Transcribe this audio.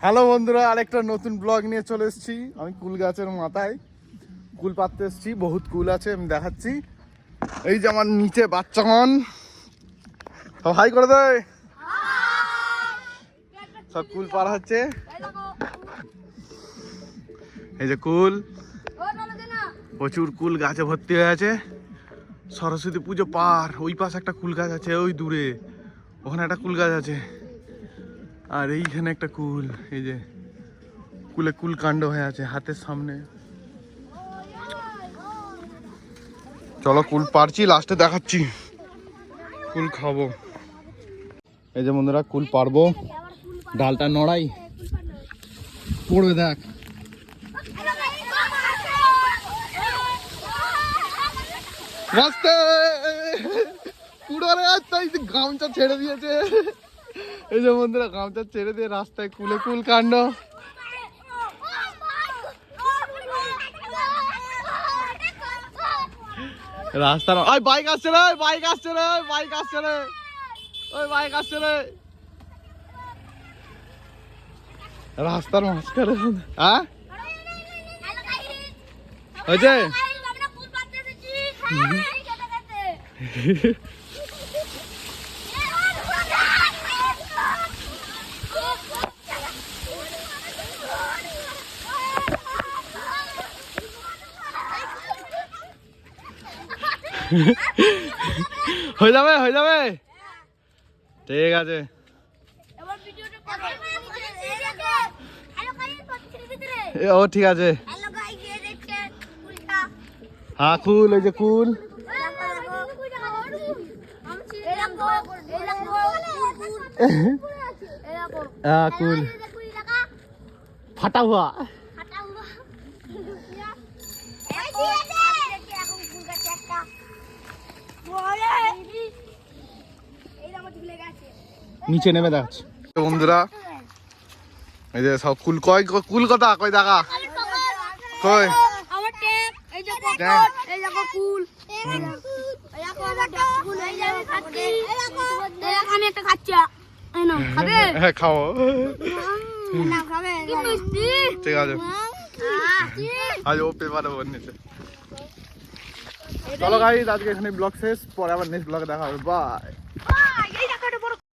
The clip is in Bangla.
হ্যালো বন্ধুরা, আরেকটা নতুন ব্লগ নিয়ে চলে এসেছি। আমি কুল গাছের মাথায় কুল পাততে এসেছি। বহুত কুল আছে, আমি দেখাচ্ছি। এই যে আমার নিচে বাচ্চাগণ সব হাই করে দেয়, সব কুল পাড়া হচ্ছে। এই যে কুল, প্রচুর কুল গাছে ভর্তি হয়ে আছে। সরস্বতী পুজো পার, ওই পাশে একটা কুল গাছ আছে, ওই দূরে ওখানে একটা কুল গাছ আছে, আর এইখানে একটা কুল। এই যে কুলে কুল কাণ্ড হয়ে আছে হাতের সামনে। চলো কুল পারছি, লাস্টে দেখাচ্ছি কুল খাবো। এই যে বন্ধুরা কুল পারবো, ডালটা নড়াই, পড়বে দেখ। গামছা ছেড়ে দিয়েছে। এই যে বন্ধুরা গামছা ছেড়ে দিয়ে রাস্তায় কুলে কুল কাণ্ড। রাস্তার ওই বাইক আসছে রে, বাইক আসছে রে, বাইক আসছে রে, ওই বাইক আসছে রে রাস্তার মাঝখানে। হ্যাঁ হয়েছে। হয়ে যাবে, হয়ে যাবে, ঠিক আছে। ও ঠিক আছে। হ্যাঁ কুল, এই যে কুল। হ্যাঁ কুল ফাটা হুয়া। নিচে নেমে যাচ্ছে বন্ধুরা। এই যে সব কুল, কয় কুল কথা কয় দেখা কয়। খাও, ঠিক আছে। আজ ও পেপারে বলছে। চলো গাইস, আজকে এখানে ব্লগ শেষ, পরে আবার নেক্সট ব্লগে দেখা হবে। বাই।